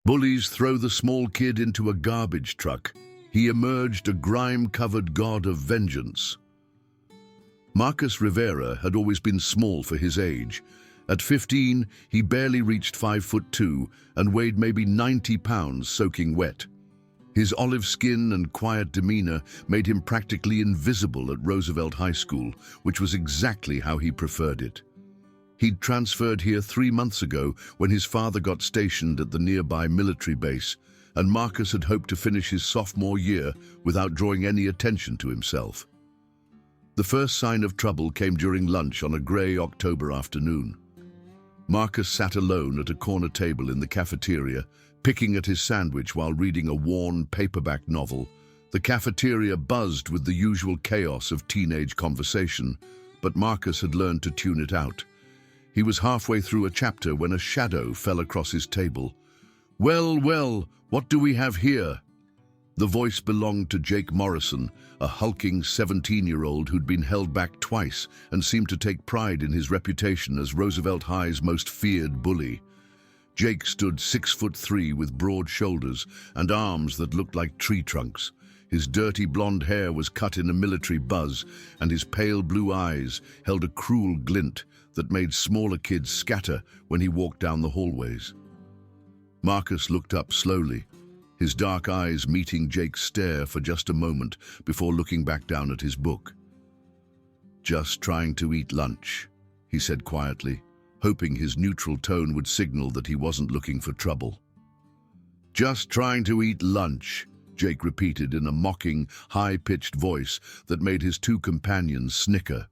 Bullies throw the small kid into a garbage truck. He emerged a grime-covered god of vengeance. Marcus Rivera had always been small for his age. At 15, he barely reached 5'2" and weighed maybe 90 pounds soaking wet. His olive skin and quiet demeanor made him practically invisible at Roosevelt High School, which was exactly how he preferred it. He'd transferred here 3 months ago when his father got stationed at the nearby military base, and Marcus had hoped to finish his sophomore year without drawing any attention to himself. The first sign of trouble came during lunch on a grey October afternoon. Marcus sat alone at a corner table in the cafeteria, picking at his sandwich while reading a worn paperback novel. The cafeteria buzzed with the usual chaos of teenage conversation, but Marcus had learned to tune it out. He was halfway through a chapter when a shadow fell across his table. "Well, well, what do we have here?" The voice belonged to Jake Morrison, a hulking 17-year-old who'd been held back twice and seemed to take pride in his reputation as Roosevelt High's most feared bully. Jake stood 6'3" with broad shoulders and arms that looked like tree trunks. His dirty blonde hair was cut in a military buzz, and his pale blue eyes held a cruel glint that made smaller kids scatter when he walked down the hallways. Marcus looked up slowly, his dark eyes meeting Jake's stare for just a moment before looking back down at his book. "Just trying to eat lunch," he said quietly, hoping his neutral tone would signal that he wasn't looking for trouble. "Just trying to eat lunch," Jake repeated in a mocking, high-pitched voice that made his two companions snicker.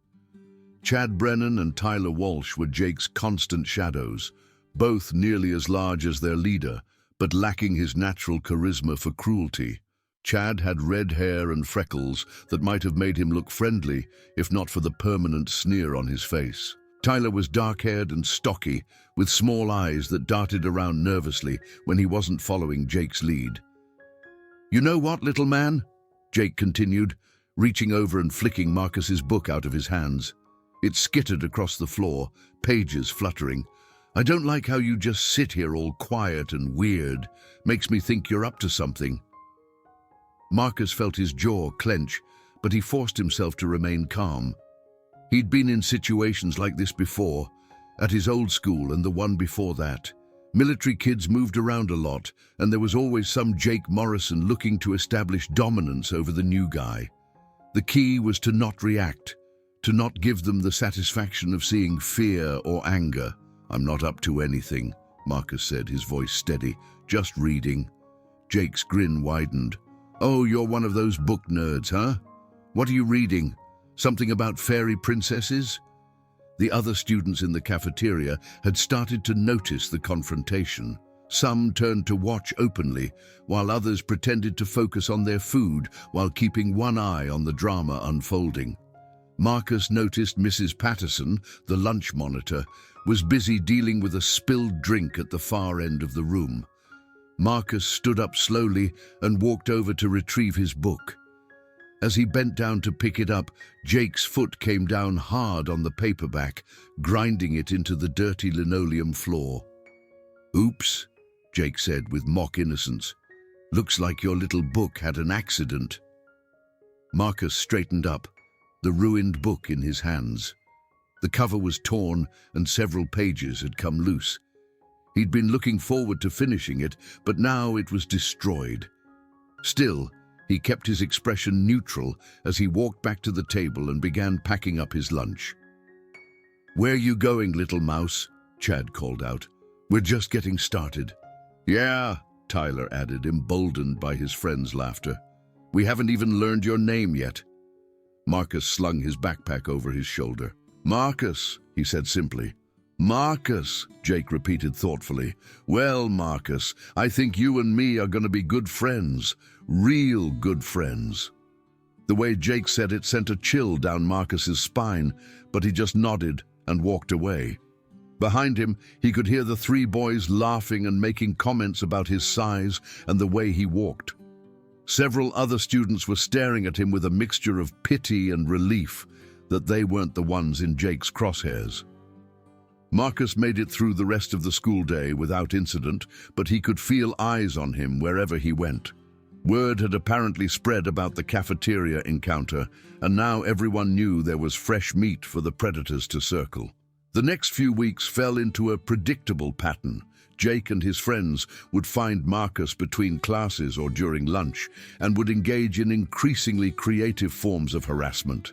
Chad Brennan and Tyler Walsh were Jake's constant shadows, both nearly as large as their leader, but lacking his natural charisma for cruelty. Chad had red hair and freckles that might have made him look friendly, if not for the permanent sneer on his face. Tyler was dark-haired and stocky, with small eyes that darted around nervously when he wasn't following Jake's lead. "You know what, little man?" Jake continued, reaching over and flicking Marcus's book out of his hands. It skittered across the floor, pages fluttering. "I don't like how you just sit here all quiet and weird. Makes me think you're up to something." Marcus felt his jaw clench, but he forced himself to remain calm. He'd been in situations like this before, at his old school and the one before that. Military kids moved around a lot, and there was always some Jake Morrison looking to establish dominance over the new guy. The key was to not react, to not give them the satisfaction of seeing fear or anger. "I'm not up to anything," Marcus said, his voice steady. "Just reading." Jake's grin widened. "Oh, you're one of those book nerds, huh? What are you reading? Something about fairy princesses?" The other students in the cafeteria had started to notice the confrontation. Some turned to watch openly, while others pretended to focus on their food while keeping one eye on the drama unfolding. Marcus noticed Mrs. Patterson, the lunch monitor, was busy dealing with a spilled drink at the far end of the room. Marcus stood up slowly and walked over to retrieve his book. As he bent down to pick it up, Jake's foot came down hard on the paperback, grinding it into the dirty linoleum floor. "Oops," Jake said with mock innocence. "Looks like your little book had an accident." Marcus straightened up, the ruined book in his hands. The cover was torn and several pages had come loose. He'd been looking forward to finishing it, but now it was destroyed. Still, he kept his expression neutral as he walked back to the table and began packing up his lunch. "Where you going, little mouse?" Chad called out. "We're just getting started." "Yeah," Tyler added, emboldened by his friend's laughter. "We haven't even learned your name yet." Marcus slung his backpack over his shoulder. "Marcus," he said simply. "Marcus," Jake repeated thoughtfully. "Well, Marcus, I think you and me are going to be good friends. Real good friends." The way Jake said it sent a chill down Marcus's spine, but he just nodded and walked away. Behind him, he could hear the three boys laughing and making comments about his size and the way he walked. Several other students were staring at him with a mixture of pity and relief that they weren't the ones in Jake's crosshairs. Marcus made it through the rest of the school day without incident, but he could feel eyes on him wherever he went. Word had apparently spread about the cafeteria encounter, and now everyone knew there was fresh meat for the predators to circle. The next few weeks fell into a predictable pattern. Jake and his friends would find Marcus between classes or during lunch and would engage in increasingly creative forms of harassment.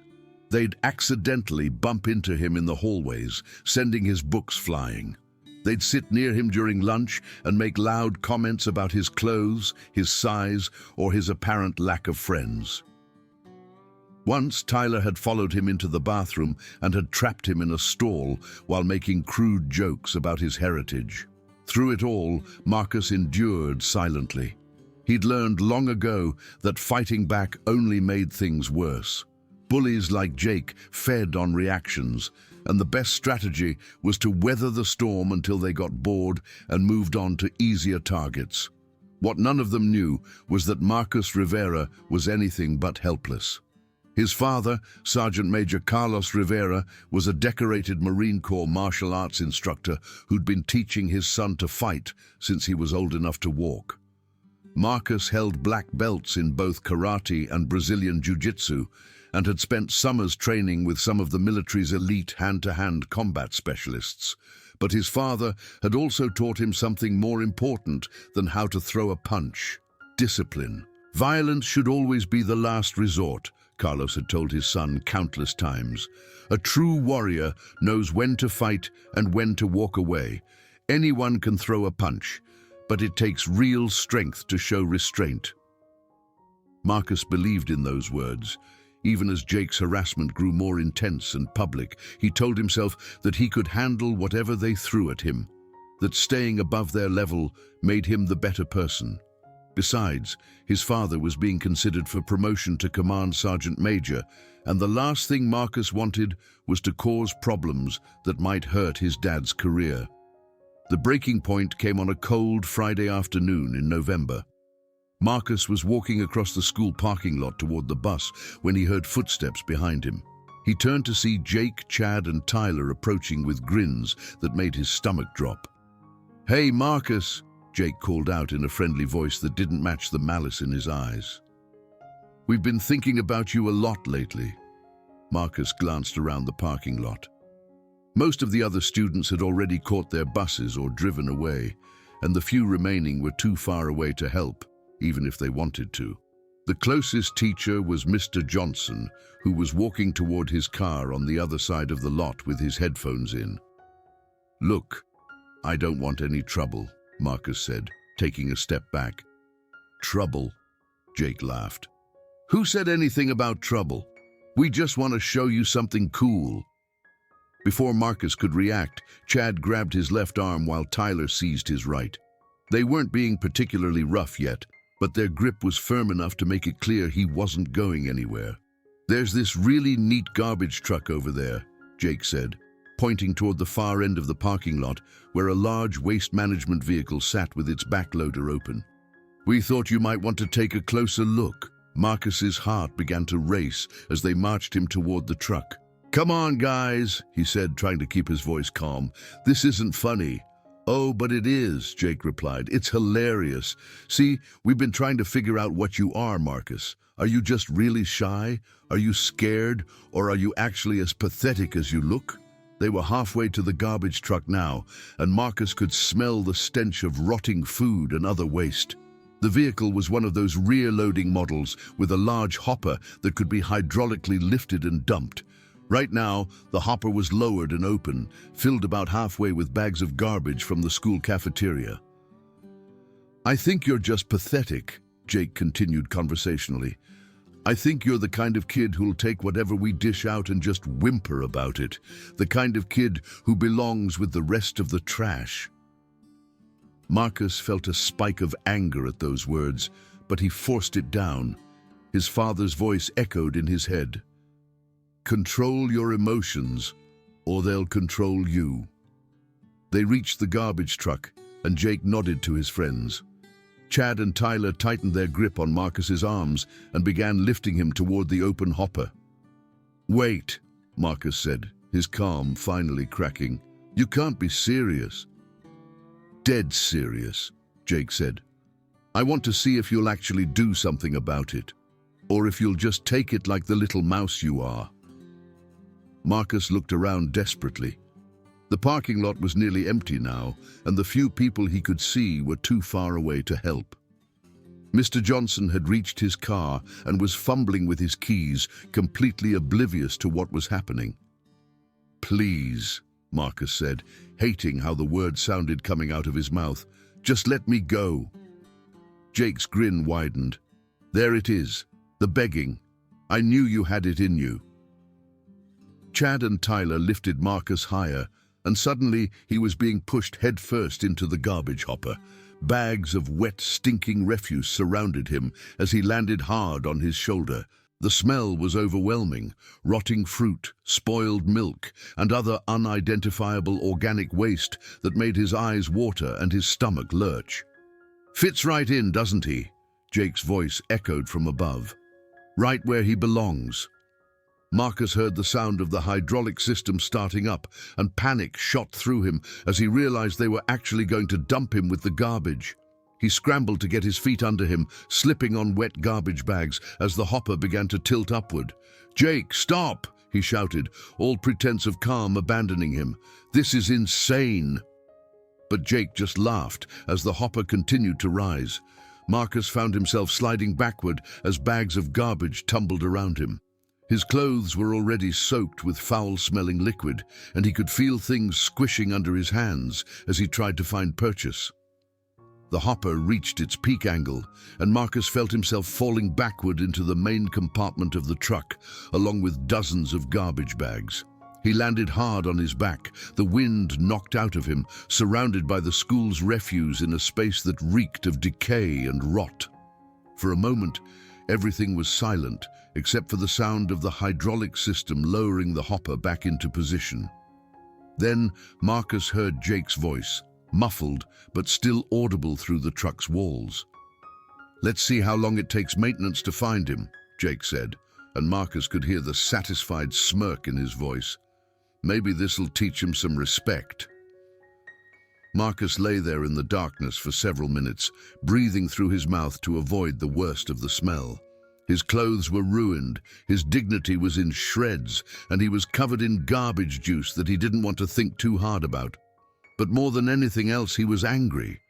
They'd accidentally bump into him in the hallways, sending his books flying. They'd sit near him during lunch and make loud comments about his clothes, his size, or his apparent lack of friends. Once, Tyler had followed him into the bathroom and had trapped him in a stall while making crude jokes about his heritage. Through it all, Marcus endured silently. He'd learned long ago that fighting back only made things worse. Bullies like Jake fed on reactions, and the best strategy was to weather the storm until they got bored and moved on to easier targets. What none of them knew was that Marcus Rivera was anything but helpless. His father, Sergeant Major Carlos Rivera, was a decorated Marine Corps martial arts instructor who'd been teaching his son to fight since he was old enough to walk. Marcus held black belts in both karate and Brazilian jiu-jitsu, and had spent summers training with some of the military's elite hand-to-hand combat specialists. But his father had also taught him something more important than how to throw a punch: discipline. Violence should always be the last resort, Carlos had told his son countless times. A true warrior knows when to fight and when to walk away. Anyone can throw a punch, but it takes real strength to show restraint. Marcus believed in those words. Even as Jake's harassment grew more intense and public, he told himself that he could handle whatever they threw at him, that staying above their level made him the better person. Besides, his father was being considered for promotion to Command Sergeant Major, and the last thing Marcus wanted was to cause problems that might hurt his dad's career. The breaking point came on a cold Friday afternoon in November. Marcus was walking across the school parking lot toward the bus when he heard footsteps behind him. He turned to see Jake, Chad, and Tyler approaching with grins that made his stomach drop. "Hey, Marcus," Jake called out in a friendly voice that didn't match the malice in his eyes. "We've been thinking about you a lot lately." Marcus glanced around the parking lot. Most of the other students had already caught their buses or driven away, and the few remaining were too far away to help, even if they wanted to. The closest teacher was Mr. Johnson, who was walking toward his car on the other side of the lot with his headphones in. "Look, I don't want any trouble," Marcus said, taking a step back. "Trouble?" Jake laughed. "Who said anything about trouble? We just want to show you something cool." Before Marcus could react, Chad grabbed his left arm while Tyler seized his right. They weren't being particularly rough yet, but their grip was firm enough to make it clear he wasn't going anywhere. "There's this really neat garbage truck over there," Jake said, pointing toward the far end of the parking lot where a large waste management vehicle sat with its backloader open. "We thought you might want to take a closer look." Marcus's heart began to race as they marched him toward the truck. "Come on, guys," he said, trying to keep his voice calm. "This isn't funny." "Oh, but it is," Jake replied. "It's hilarious. See, we've been trying to figure out what you are, Marcus. Are you just really shy? Are you scared? Or are you actually as pathetic as you look?" They were halfway to the garbage truck now, and Marcus could smell the stench of rotting food and other waste. The vehicle was one of those rear-loading models with a large hopper that could be hydraulically lifted and dumped. Right now, the hopper was lowered and open, filled about halfway with bags of garbage from the school cafeteria. "I think you're just pathetic," Jake continued conversationally. "I think you're the kind of kid who'll take whatever we dish out and just whimper about it. The kind of kid who belongs with the rest of the trash." Marcus felt a spike of anger at those words, but he forced it down. His father's voice echoed in his head. "Control your emotions, or they'll control you." They reached the garbage truck, and Jake nodded to his friends. Chad and Tyler tightened their grip on Marcus's arms and began lifting him toward the open hopper. "Wait," Marcus said, his calm finally cracking. You can't be serious. Dead serious, Jake said. I want to see if you'll actually do something about it, or if you'll just take it like the little mouse you are. Marcus looked around desperately. The parking lot was nearly empty now, and the few people he could see were too far away to help. Mr. Johnson had reached his car and was fumbling with his keys, completely oblivious to what was happening. Please, Marcus said, hating how the word sounded coming out of his mouth. Just let me go. Jake's grin widened. There it is, the begging. I knew you had it in you. Chad and Tyler lifted Marcus higher, and suddenly he was being pushed headfirst into the garbage hopper. Bags of wet, stinking refuse surrounded him as he landed hard on his shoulder. The smell was overwhelming: rotting fruit, spoiled milk, and other unidentifiable organic waste that made his eyes water and his stomach lurch. Fits right in, doesn't he? Jake's voice echoed from above. Right where he belongs. Marcus heard the sound of the hydraulic system starting up, and panic shot through him as he realized they were actually going to dump him with the garbage. He scrambled to get his feet under him, slipping on wet garbage bags as the hopper began to tilt upward. "Jake, stop!" he shouted, all pretense of calm abandoning him. "This is insane!" But Jake just laughed as the hopper continued to rise. Marcus found himself sliding backward as bags of garbage tumbled around him. His clothes were already soaked with foul-smelling liquid, and he could feel things squishing under his hands as he tried to find purchase. The hopper reached its peak angle, and Marcus felt himself falling backward into the main compartment of the truck, along with dozens of garbage bags. He landed hard on his back, the wind knocked out of him, surrounded by the school's refuse in a space that reeked of decay and rot. For a moment, everything was silent, except for the sound of the hydraulic system lowering the hopper back into position. Then Marcus heard Jake's voice, muffled but still audible through the truck's walls. "Let's see how long it takes maintenance to find him," Jake said, and Marcus could hear the satisfied smirk in his voice. "Maybe this'll teach him some respect." Marcus lay there in the darkness for several minutes, breathing through his mouth to avoid the worst of the smell. His clothes were ruined, his dignity was in shreds, and he was covered in garbage juice that he didn't want to think too hard about. But more than anything else, he was angry.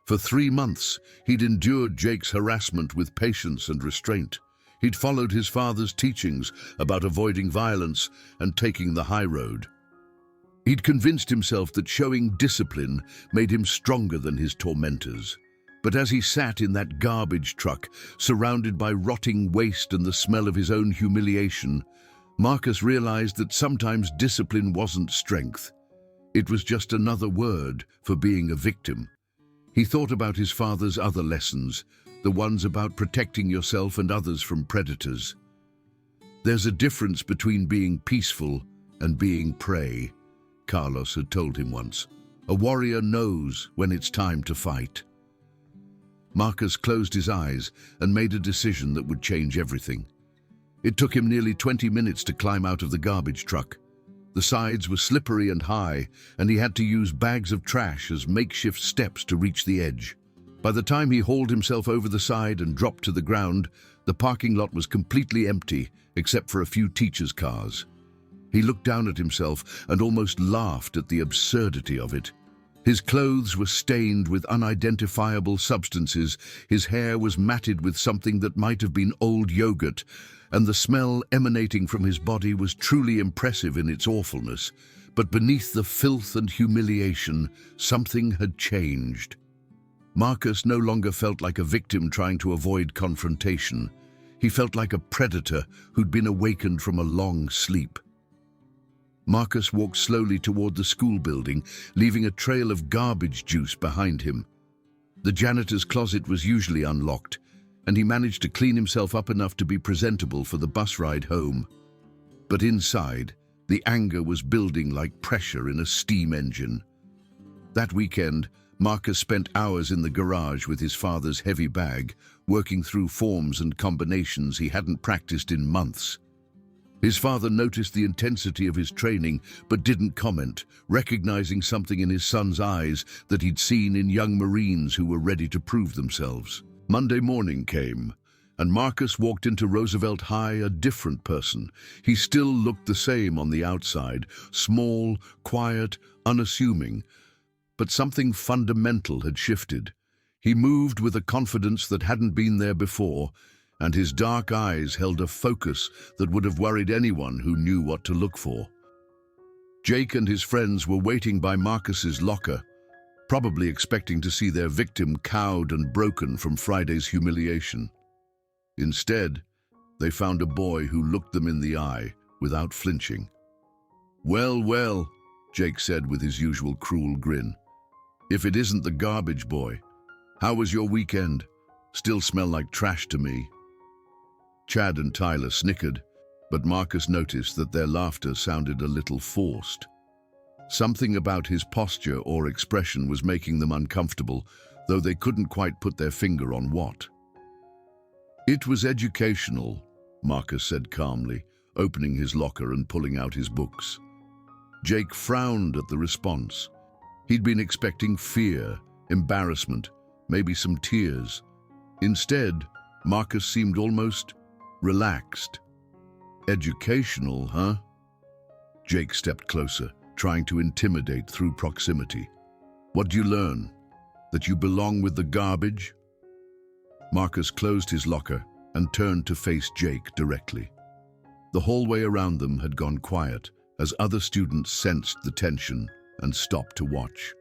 For 3 months, he'd endured Jake's harassment with patience and restraint. He'd followed his father's teachings about avoiding violence and taking the high road. He'd convinced himself that showing discipline made him stronger than his tormentors. But as he sat in that garbage truck, surrounded by rotting waste and the smell of his own humiliation, Marcus realized that sometimes discipline wasn't strength. It was just another word for being a victim. He thought about his father's other lessons, the ones about protecting yourself and others from predators. "There's a difference between being peaceful and being prey," Carlos had told him once. "A warrior knows when it's time to fight." Marcus closed his eyes and made a decision that would change everything. It took him nearly 20 minutes to climb out of the garbage truck. The sides were slippery and high, and he had to use bags of trash as makeshift steps to reach the edge. By the time he hauled himself over the side and dropped to the ground, the parking lot was completely empty, except for a few teachers' cars. He looked down at himself and almost laughed at the absurdity of it. His clothes were stained with unidentifiable substances, his hair was matted with something that might have been old yogurt, and the smell emanating from his body was truly impressive in its awfulness. But beneath the filth and humiliation, something had changed. Marcus no longer felt like a victim trying to avoid confrontation. He felt like a predator who'd been awakened from a long sleep. Marcus walked slowly toward the school building, leaving a trail of garbage juice behind him. The janitor's closet was usually unlocked, and he managed to clean himself up enough to be presentable for the bus ride home. But inside, the anger was building like pressure in a steam engine. That weekend, Marcus spent hours in the garage with his father's heavy bag, working through forms and combinations he hadn't practiced in months. His father noticed the intensity of his training but didn't comment, recognizing something in his son's eyes that he'd seen in young Marines who were ready to prove themselves. Monday morning came, and Marcus walked into Roosevelt High a different person. He still looked the same on the outside, small, quiet, unassuming, but something fundamental had shifted. He moved with a confidence that hadn't been there before, and his dark eyes held a focus that would have worried anyone who knew what to look for. Jake and his friends were waiting by Marcus's locker, probably expecting to see their victim cowed and broken from Friday's humiliation. Instead, they found a boy who looked them in the eye without flinching. "Well, well," Jake said with his usual cruel grin. "If it isn't the garbage boy. How was your weekend? Still smell like trash to me." Chad and Tyler snickered, but Marcus noticed that their laughter sounded a little forced. Something about his posture or expression was making them uncomfortable, though they couldn't quite put their finger on what. "It was educational," Marcus said calmly, opening his locker and pulling out his books. Jake frowned at the response. He'd been expecting fear, embarrassment, maybe some tears. Instead, Marcus seemed almost relaxed. "Educational, huh?" Jake stepped closer, trying to intimidate through proximity. "What do you learn? That you belong with the garbage?" Marcus closed his locker and turned to face Jake directly. The hallway around them had gone quiet as other students sensed the tension and stopped to watch.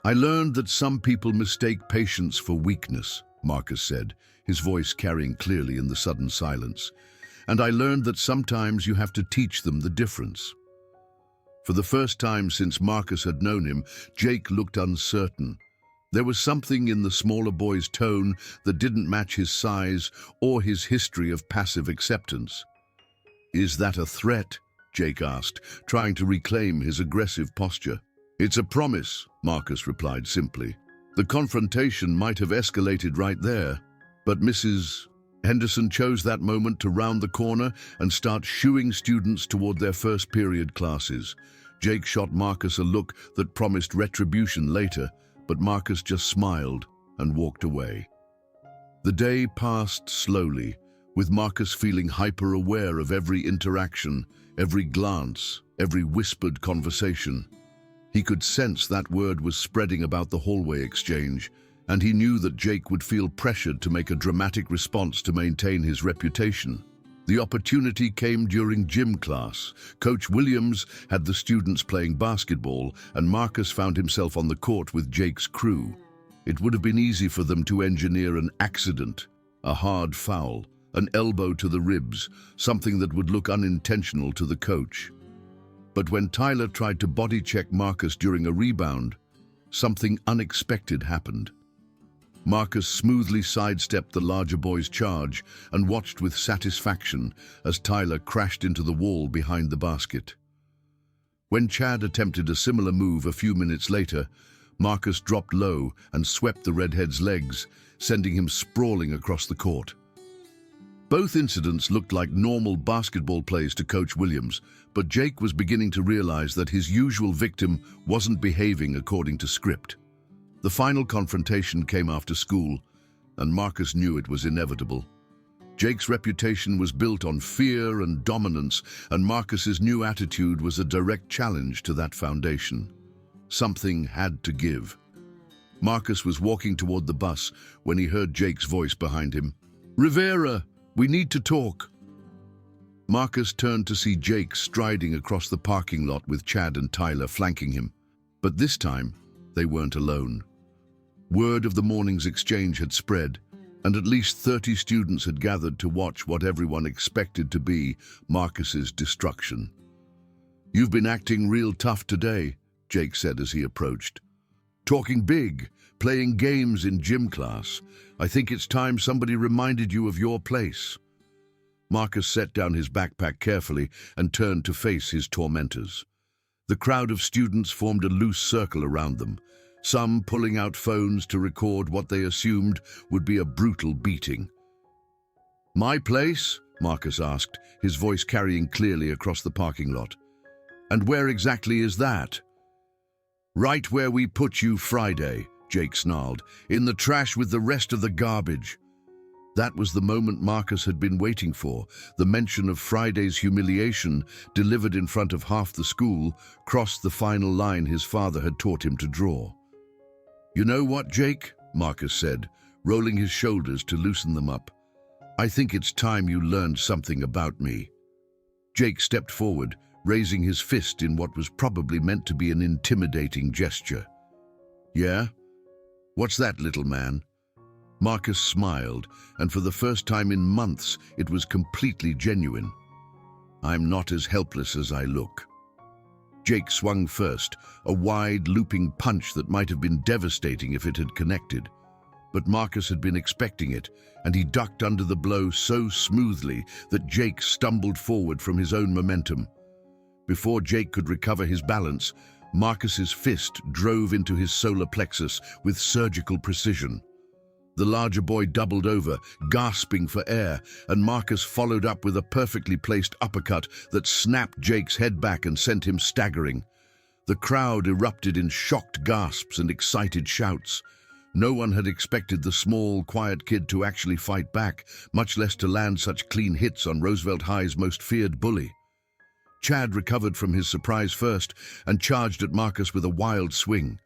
"I learned that some people mistake patience for weakness," Marcus said, his voice carrying clearly in the sudden silence. "And I learned that sometimes you have to teach them the difference." For the first time since Marcus had known him, Jake looked uncertain. There was something in the smaller boy's tone that didn't match his size or his history of passive acceptance. "Is that a threat?" Jake asked, trying to reclaim his aggressive posture. "It's a promise," Marcus replied simply. "The confrontation might have escalated right there, but Mrs. Henderson chose that moment to round the corner and start shooing students toward their first period classes." Jake shot Marcus a look that promised retribution later, but Marcus just smiled and walked away. The day passed slowly, with Marcus feeling hyper-aware of every interaction, every glance, every whispered conversation. He could sense that word was spreading about the hallway exchange, and he knew that Jake would feel pressured to make a dramatic response to maintain his reputation. The opportunity came during gym class. Coach Williams had the students playing basketball, and Marcus found himself on the court with Jake's crew. It would have been easy for them to engineer an accident, a hard foul, an elbow to the ribs, something that would look unintentional to the coach. But when Tyler tried to body check Marcus during a rebound, something unexpected happened. Marcus smoothly sidestepped the larger boy's charge and watched with satisfaction as Tyler crashed into the wall behind the basket. When Chad attempted a similar move a few minutes later, Marcus dropped low and swept the redhead's legs, sending him sprawling across the court. Both incidents looked like normal basketball plays to Coach Williams, but Jake was beginning to realize that his usual victim wasn't behaving according to script. The final confrontation came after school, and Marcus knew it was inevitable. Jake's reputation was built on fear and dominance, and Marcus's new attitude was a direct challenge to that foundation. Something had to give. Marcus was walking toward the bus when he heard Jake's voice behind him. "Rivera, we need to talk." Marcus turned to see Jake striding across the parking lot with Chad and Tyler flanking him. But this time, they weren't alone. Word of the morning's exchange had spread, and at least 30 students had gathered to watch what everyone expected to be Marcus's destruction. "You've been acting real tough today," Jake said as he approached. "Talking big, playing games in gym class. I think it's time somebody reminded you of your place." Marcus set down his backpack carefully and turned to face his tormentors. The crowd of students formed a loose circle around them, some pulling out phones to record what they assumed would be a brutal beating. "My place?" Marcus asked, his voice carrying clearly across the parking lot. "And where exactly is that?" "Right where we put you Friday," Jake snarled, "in the trash with the rest of the garbage." That was the moment Marcus had been waiting for. The mention of Friday's humiliation, delivered in front of half the school, crossed the final line his father had taught him to draw. "You know what, Jake?" Marcus said, rolling his shoulders to loosen them up. "I think it's time you learned something about me." Jake stepped forward, raising his fist in what was probably meant to be an intimidating gesture. "Yeah? What's that, little man?" Marcus smiled, and for the first time in months, it was completely genuine. "I'm not as helpless as I look." Jake swung first, a wide, looping punch that might have been devastating if it had connected. But Marcus had been expecting it, and he ducked under the blow so smoothly that Jake stumbled forward from his own momentum. Before Jake could recover his balance, Marcus's fist drove into his solar plexus with surgical precision. The larger boy doubled over, gasping for air, and Marcus followed up with a perfectly placed uppercut that snapped Jake's head back and sent him staggering. The crowd erupted in shocked gasps and excited shouts. No one had expected the small, quiet kid to actually fight back, much less to land such clean hits on Roosevelt High's most feared bully. Chad recovered from his surprise first and charged at Marcus with a wild swing.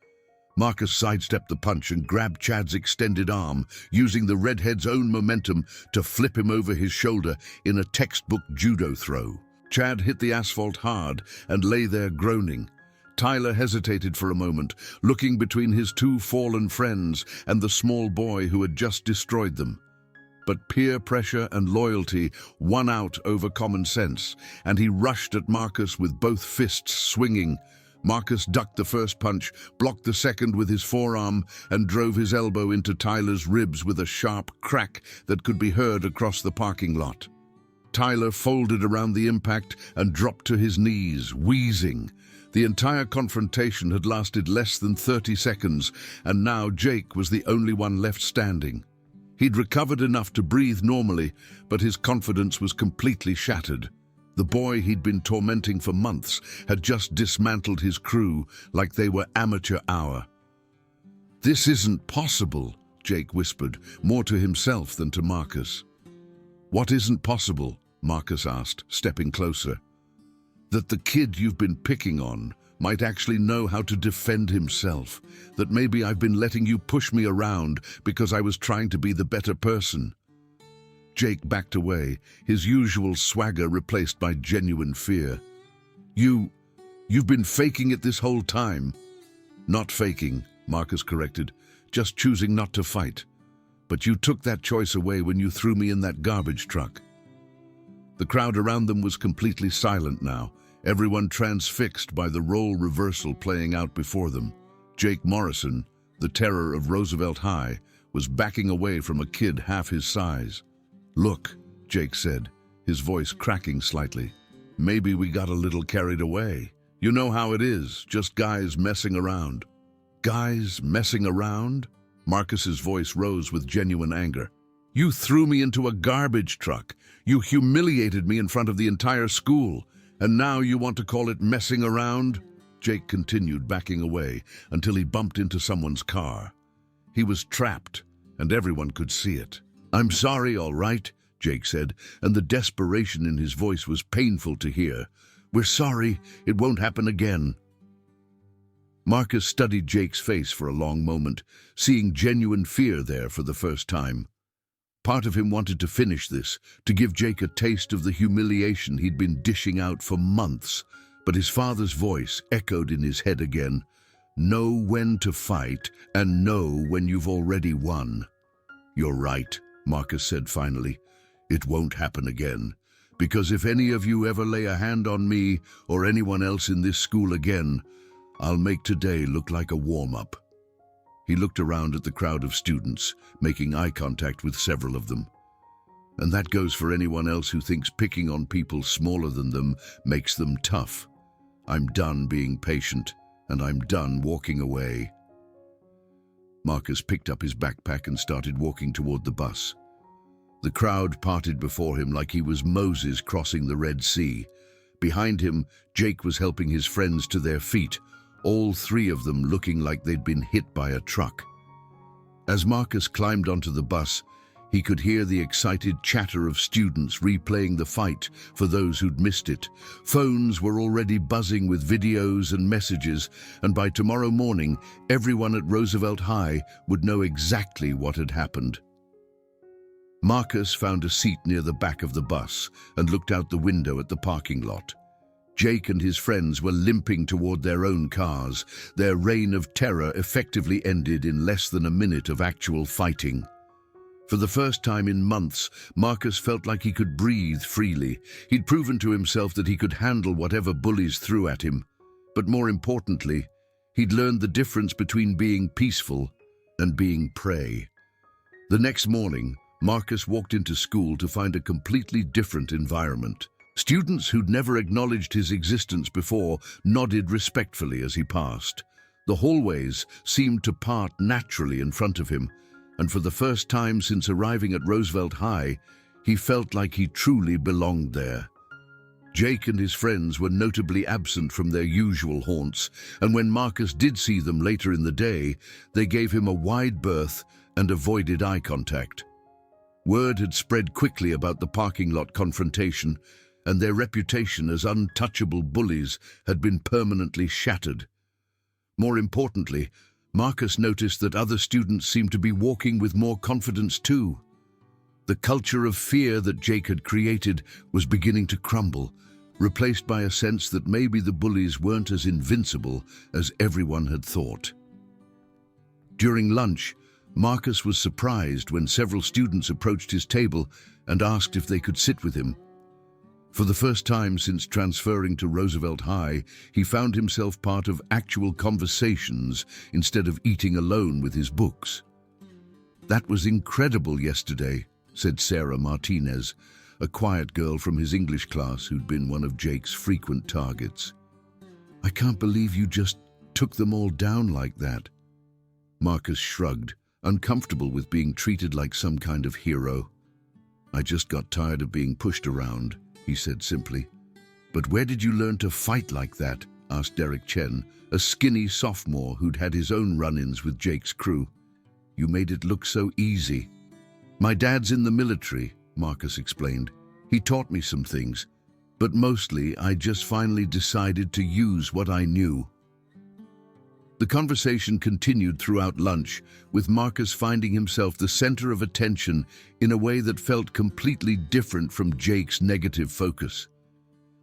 Marcus sidestepped the punch and grabbed Chad's extended arm, using the redhead's own momentum to flip him over his shoulder in a textbook judo throw. Chad hit the asphalt hard and lay there groaning. Tyler hesitated for a moment, looking between his two fallen friends and the small boy who had just destroyed them. But peer pressure and loyalty won out over common sense, and he rushed at Marcus with both fists swinging. Marcus ducked the first punch, blocked the second with his forearm, and drove his elbow into Tyler's ribs with a sharp crack that could be heard across the parking lot. Tyler folded around the impact and dropped to his knees, wheezing. The entire confrontation had lasted less than 30 seconds, and now Jake was the only one left standing. He'd recovered enough to breathe normally, but his confidence was completely shattered. The boy he'd been tormenting for months had just dismantled his crew like they were amateur hour. "This isn't possible," Jake whispered, more to himself than to Marcus. "What isn't possible?" Marcus asked, stepping closer. "That the kid you've been picking on might actually know how to defend himself. That maybe I've been letting you push me around because I was trying to be the better person." Jake backed away, his usual swagger replaced by genuine fear. You've been faking it this whole time." "Not faking," Marcus corrected, "just choosing not to fight. But you took that choice away when you threw me in that garbage truck." The crowd around them was completely silent now, everyone transfixed by the role reversal playing out before them. Jake Morrison, the terror of Roosevelt High, was backing away from a kid half his size. "Look," Jake said, his voice cracking slightly. "Maybe we got a little carried away. You know how it is, just guys messing around." "Guys messing around?" Marcus's voice rose with genuine anger. "You threw me into a garbage truck. You humiliated me in front of the entire school. And now you want to call it messing around?" Jake continued backing away until he bumped into someone's car. He was trapped, and everyone could see it. "I'm sorry, all right," Jake said, and the desperation in his voice was painful to hear. "We're sorry. It won't happen again." Marcus studied Jake's face for a long moment, seeing genuine fear there for the first time. Part of him wanted to finish this, to give Jake a taste of the humiliation he'd been dishing out for months, but his father's voice echoed in his head again. "Know when to fight, and know when you've already won." "You're right," Marcus said finally. "It won't happen again. Because if any of you ever lay a hand on me or anyone else in this school again, I'll make today look like a warm-up." He looked around at the crowd of students, making eye contact with several of them. "And that goes for anyone else who thinks picking on people smaller than them makes them tough. I'm done being patient, and I'm done walking away." Marcus picked up his backpack and started walking toward the bus. The crowd parted before him like he was Moses crossing the Red Sea. Behind him, Jake was helping his friends to their feet, all three of them looking like they'd been hit by a truck. As Marcus climbed onto the bus, he could hear the excited chatter of students replaying the fight for those who'd missed it. Phones were already buzzing with videos and messages, and by tomorrow morning, everyone at Roosevelt High would know exactly what had happened. Marcus found a seat near the back of the bus and looked out the window at the parking lot. Jake and his friends were limping toward their own cars. Their reign of terror effectively ended in less than a minute of actual fighting. For the first time in months, Marcus felt like he could breathe freely. He'd proven to himself that he could handle whatever bullies threw at him. But more importantly, he'd learned the difference between being peaceful and being prey. The next morning, Marcus walked into school to find a completely different environment. Students who'd never acknowledged his existence before nodded respectfully as he passed. The hallways seemed to part naturally in front of him, and for the first time since arriving at Roosevelt High, he felt like he truly belonged there. Jake and his friends were notably absent from their usual haunts, and when Marcus did see them later in the day, they gave him a wide berth and avoided eye contact. Word had spread quickly about the parking lot confrontation, and their reputation as untouchable bullies had been permanently shattered. More importantly, Marcus noticed that other students seemed to be walking with more confidence too. The culture of fear that Jake had created was beginning to crumble, replaced by a sense that maybe the bullies weren't as invincible as everyone had thought. During lunch, Marcus was surprised when several students approached his table and asked if they could sit with him. For the first time since transferring to Roosevelt High, he found himself part of actual conversations instead of eating alone with his books. "That was incredible yesterday," said Sarah Martinez, a quiet girl from his English class who'd been one of Jake's frequent targets. "I can't believe you just took them all down like that." Marcus shrugged, uncomfortable with being treated like some kind of hero. "I just got tired of being pushed around," he said simply. "But where did you learn to fight like that?" asked Derek Chen, a skinny sophomore who'd had his own run-ins with Jake's crew. "You made it look so easy." "My dad's in the military," Marcus explained. "He taught me some things, but mostly I just finally decided to use what I knew." The conversation continued throughout lunch, with Marcus finding himself the center of attention in a way that felt completely different from Jake's negative focus.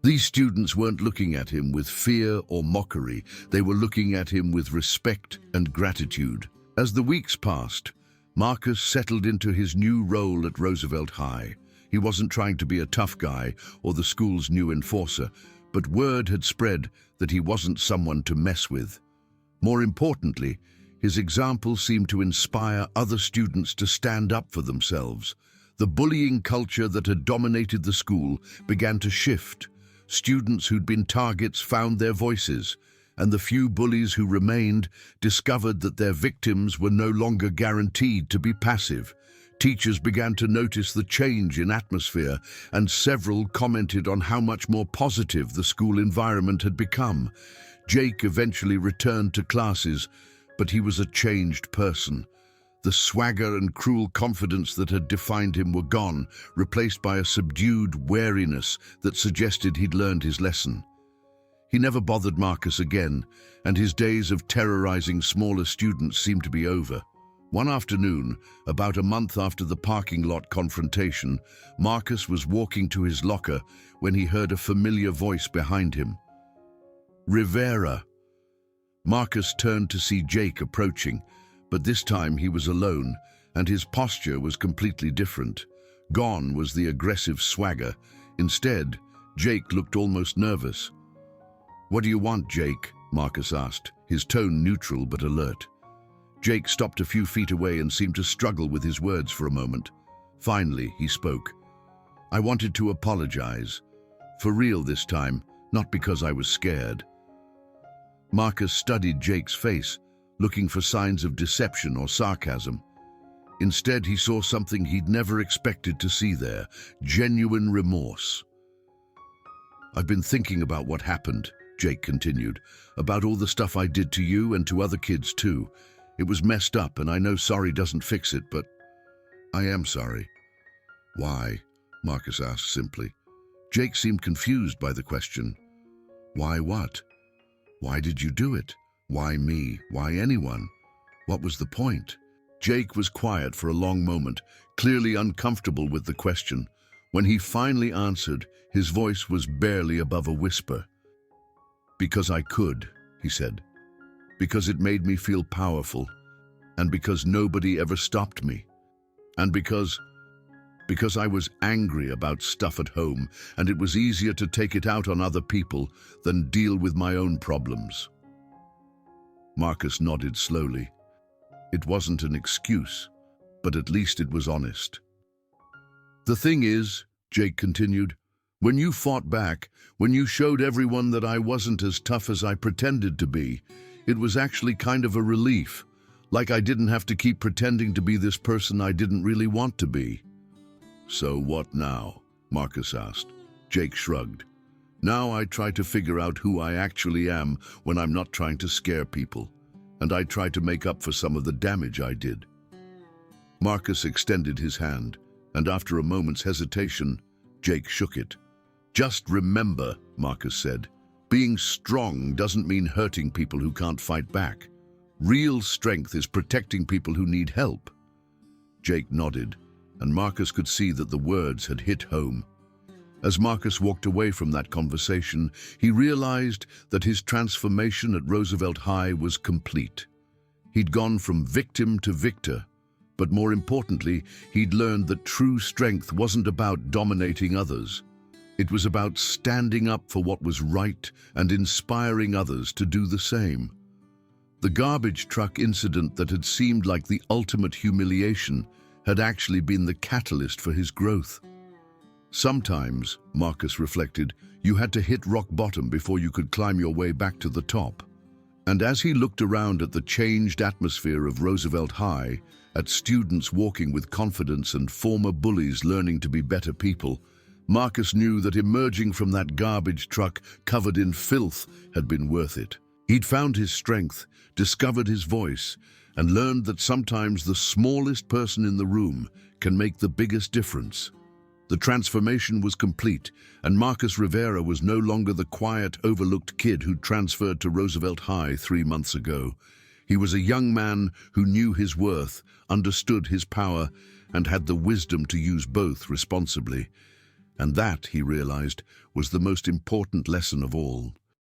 These students weren't looking at him with fear or mockery. They were looking at him with respect and gratitude. As the weeks passed, Marcus settled into his new role at Roosevelt High. He wasn't trying to be a tough guy or the school's new enforcer, but word had spread that he wasn't someone to mess with. More importantly, his example seemed to inspire other students to stand up for themselves. The bullying culture that had dominated the school began to shift. Students who'd been targets found their voices, and the few bullies who remained discovered that their victims were no longer guaranteed to be passive. Teachers began to notice the change in atmosphere, and several commented on how much more positive the school environment had become. Jake eventually returned to classes, but he was a changed person. The swagger and cruel confidence that had defined him were gone, replaced by a subdued wariness that suggested he'd learned his lesson. He never bothered Marcus again, and his days of terrorizing smaller students seemed to be over. One afternoon, about a month after the parking lot confrontation, Marcus was walking to his locker when he heard a familiar voice behind him. "Rivera." Marcus turned to see Jake approaching, but this time he was alone, and his posture was completely different. Gone was the aggressive swagger. Instead, Jake looked almost nervous. "What do you want, Jake?" Marcus asked, his tone neutral but alert. Jake stopped a few feet away and seemed to struggle with his words for a moment. Finally, he spoke. "I wanted to apologize. For real this time, not because I was scared." Marcus studied Jake's face, looking for signs of deception or sarcasm. Instead, he saw something he'd never expected to see there: genuine remorse. "I've been thinking about what happened," Jake continued, "about all the stuff I did to you and to other kids too. It was messed up, and I know sorry doesn't fix it, but I am sorry." "Why?" Marcus asked simply. Jake seemed confused by the question. Why what? Why did you do it? Why me? Why anyone? What was the point? Jake was quiet for a long moment, clearly uncomfortable with the question. When he finally answered, his voice was barely above a whisper. "Because I could," he said. "Because it made me feel powerful. And because nobody ever stopped me. And because I was angry about stuff at home, and it was easier to take it out on other people than deal with my own problems." Marcus nodded slowly. It wasn't an excuse, but at least it was honest. "The thing is," Jake continued, "when you fought back, when you showed everyone that I wasn't as tough as I pretended to be, it was actually kind of a relief, like I didn't have to keep pretending to be this person I didn't really want to be." "So what now?" Marcus asked. Jake shrugged. "Now I try to figure out who I actually am when I'm not trying to scare people, and I try to make up for some of the damage I did." Marcus extended his hand, and after a moment's hesitation, Jake shook it. "Just remember," Marcus said, "being strong doesn't mean hurting people who can't fight back. Real strength is protecting people who need help." Jake nodded, and Marcus could see that the words had hit home. As Marcus walked away from that conversation, he realized that his transformation at Roosevelt High was complete. He'd gone from victim to victor, but more importantly, he'd learned that true strength wasn't about dominating others. It was about standing up for what was right and inspiring others to do the same. The garbage truck incident that had seemed like the ultimate humiliation had actually been the catalyst for his growth. Sometimes, Marcus reflected, you had to hit rock bottom before you could climb your way back to the top. And as he looked around at the changed atmosphere of Roosevelt High, at students walking with confidence and former bullies learning to be better people, Marcus knew that emerging from that garbage truck covered in filth had been worth it. He'd found his strength, discovered his voice, and learned that sometimes the smallest person in the room can make the biggest difference. The transformation was complete, and Marcus Rivera was no longer the quiet, overlooked kid who transferred to Roosevelt High 3 months ago. He was a young man who knew his worth, understood his power, and had the wisdom to use both responsibly. And that, he realized, was the most important lesson of all.